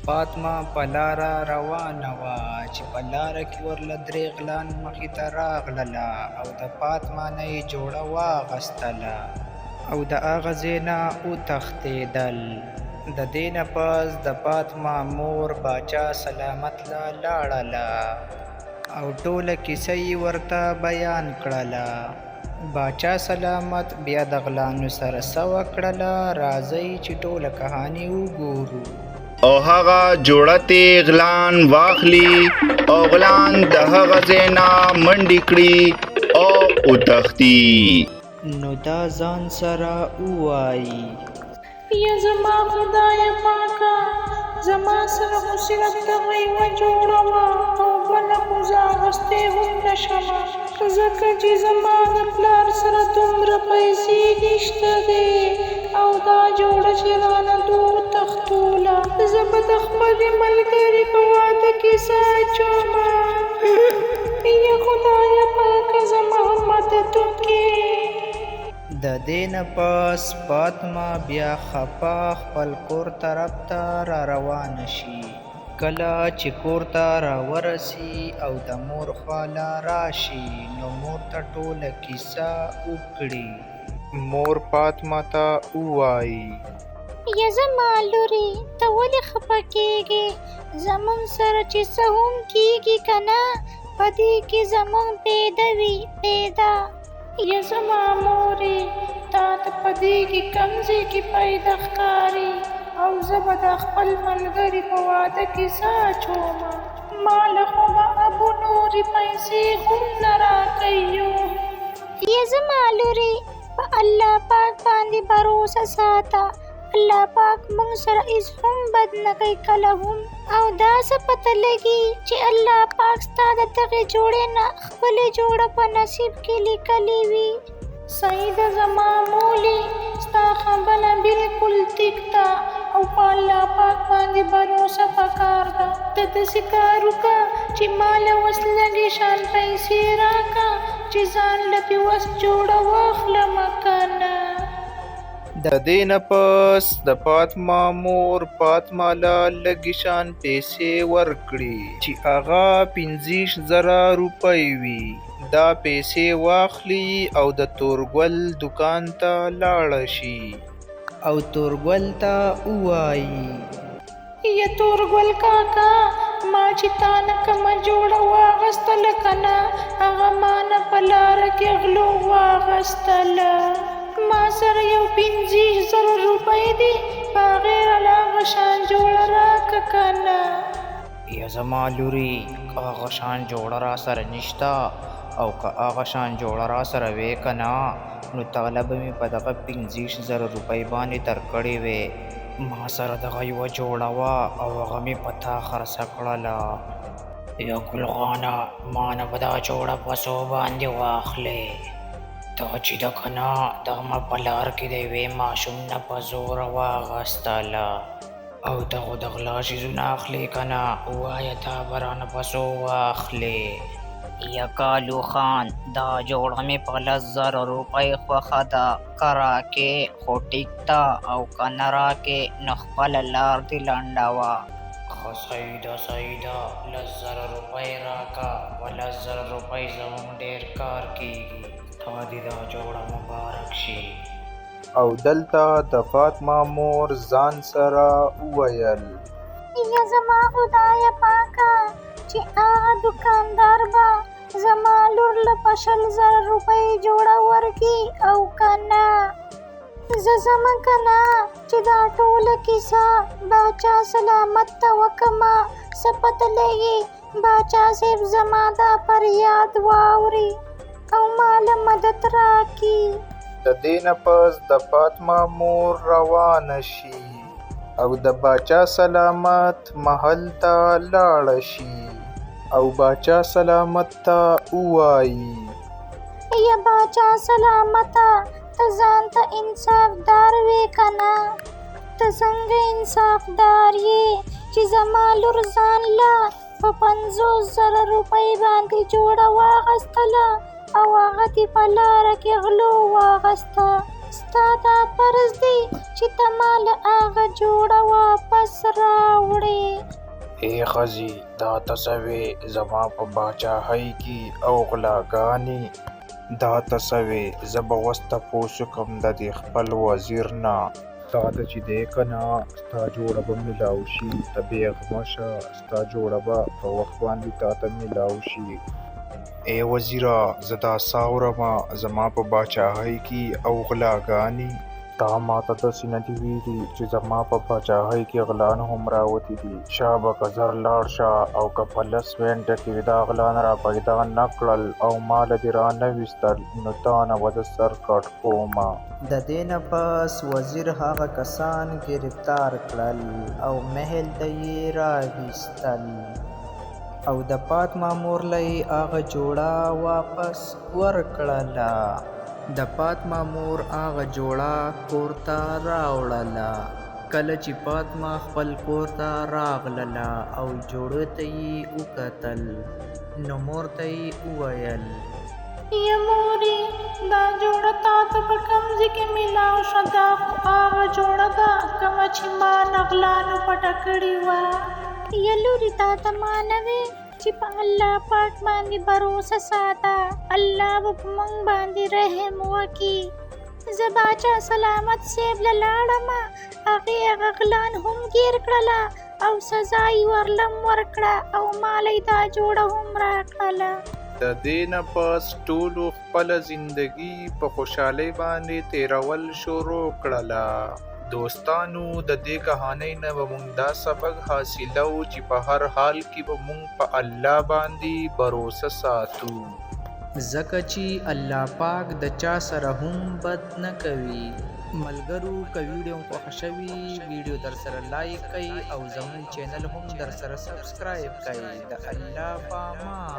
فاطمه په لاره روانه وه چې په لاره کې ورله درې غلان مخې ته راغلله او د فاطمه نه یې جوړه واغستله او د هغه ځای نه وتښتېدل. د دې نه پس د فاطمه مور باچا سلامت له لاړله او ټوله کیسه یې ورته بیان کړله. باچا سلامت بیا د غلانو سره څه وکړله، راځئ چې ټوله کهاني وګورو. او هغه جوړه تې غلان واخلي او غلان د هغه ځای نه منډې کړي او وتښتي. نو دا ځان سره ووایي: یا زما خدای پاکه، زما سره خو صرف دغه یوه جوړه وه او بله خو زه اخیستی هم نه شمه، ځکه چې زما د پلار سره دومره پیسې نشته دی او دا جوړه چې رانه دور تښتوله. زه به د خپلې ملګرې په واده کې څه اچومه. یا خدایه پاکه زما مدد وکړې. د دې نه پس فاطمه بیا خفه خپل کور طرف ته را روانه شي. کله چې کور ته راورسي او د مور خواله راشي نو مور ته ټوله کیسه وکړي. مور فاطمه ته ووایي: یا زما لورې، ته ولې خفه کېږې؟ زموږ سره چې څه هم کېږي که نه، په دې کې زموږ پیدا وي پیدا. یا زما مورې، تا ته په دې کې کوم ځای کې پیدا ښکاري او زه به د خپل ملګري په واده کې څه اچومه؟ ما له خو به ابو نورې پیسې هم نه راکوي. یا زما لورې، په الله پاک باندې باروسه ساته. الله پاک موږ سره هېڅ هم بد نه کوي کله هم، او دا څه پته لګي چې الله پاک ستا د دغې جوړې نه خپلې جوړه په نصیب کې لیکلې وي. صحیح ده زما مولې، ستا خبره بلکل ټیک ده او په الله پاک باندې باروسه پکار ده. ته داسې کار وکړه چې ما له وس لږې شان پیسې راکړه چې ځان له پې وس جوړه واخلمه که نه. د دې نه پس د فاطمه مور فاطمه له لږې شان پیسې ورکړي چې هغه 25,000 روپۍ وي. دا پیسې واخلي او د تورګل دکان ته لاړه شي او تورګل ته ووایي: یا تورګل کاکا، ما چې تا نه کومه جوړه واغستله که نه، هغه ما نه په لاره کې غلو واغستله. ما سره یو 25,000 روپۍ دي، په هغې راله هغه شان جوړه راکړه که نه. یا زما لورې، که هغه شان جوړه را سره نشته او که هغه شان جوړه را سره وې که نه، نو تاله به مې په دغه 25,000 روپۍ باندې درکړې وې. ما سره دغه یوه جوړه وه او هغه مې په تا خرڅه کړله. یا ګلغانه، ما نه به دا جوړه په څو باندې واخلې؟ دا چې ده که نه، دغه ما په لار کې د یوې ماشوم نه په زوره واغستله او دغو د غلا شیزونه اخلې که نه، ووایه تا به رانه په څو واخلې؟ یا کالو خان، دا جوړه مې په 10,000 روپۍ خوښه ده، که راکې خو ټیک ده او که نه راکې نو خپله لار دې لنډه وه. صحیح ده 10,000 روپۍ راکه، په 10,000 روپۍ زموږ ډېر کار کېږي. تا دې دا جوړه مبارک شي. او دلته د فاطمه مور ځان سره وویل: یا زما خدایه پاکه، چې هغه دکاندار به زما لور له په 20,000 روپۍ جوړه ورکړي او که نه، زه ځمه که نه چې دا ټوله کیسه باچا سلامت ته وکړمه. څه پته لګي باچا صاحب زما دا فریاد واوري او ماله مدد راکړي. د دې نه پس د فاطمه مور روانه شي او د باچا سلامت محل ته لاړه شي او باچا سلامت ته ووایي: یا باچا سلامته، ته ځان ته انصافدار وې که نه؟ ته څنګه انصافدار یې چې زما لور ځان له په 50,000 روپۍ باندې جوړه واغستله او هغه دې په لاره کې غلو واغسته؟ ستا دا فرض دی چې ته ما له هغه جوړه واپس راوړې. ای ښځې دا ته څه وې زما په باچاهۍ کې او غلاګانې دا ته څه وې زه به اوس تپوس وکړم د دې خپل وزیر نه تا ته چې دی که نه ستا جوړه به میلاو شي ته بېغمه شه ستا جوړه به په وخت باندې تا ته میلاو شي ای وزیره زه دا څه اورمه زما په باچاهۍ کې او غلاګانې تا ما ته داسې نه دي ویلي چې زما په باچاهۍ کې غلان هم راوتي دي شابه که زر لاړ شه او که په لس منټه کې دا غلان را پیدا نه کړل او ما له دې را نه ویستل نو تا نه به زه سر کټ کومه د دې نه پس وزیر هغه کسان گرفتار کړل او محل ته یې راویستل او د پات مامور له یې هغه جوړه واپس ورکړله د پات مامور هغه جوړه کور ته راوړله کله چې پاتما خپل کور ته راغلله او جوړه ته یې وکتل نو مور ته یې وویل یا مورې دا جوړه تا ته په کوم ځای کې میلاو شه دا خو هغه جوړه ده کومه چې ما نغلانو پټه کړې وه یا لورې تا ته ما نه وې چې په الله پاک باندې باروسه ساته الله به په موږ باندې رحم وکړي زه باچا سلامت صیب له لاړمه هغې هغه غلان هم ګیر کړله او سزا یې ورلم ورکړه او مالی دا جوړه هم راکړله د دې نه پس ټولو خپله زندګي په خوشحالۍ باندې تیرول شروع کړله دوستانو د دې کهانۍ نه به مونږ دا سبق حاصلو چې په هر حال کې به مونږ په الله باندې باروسه ساتو ځکه چې الله پاک د چا سره هم بد نه کوي ملګرو که ویډیو مو خوښه شوي ویډیو در سره لایک کړئ او زموږ چینل هم در سره سبسکرایب کړئ د الله په امان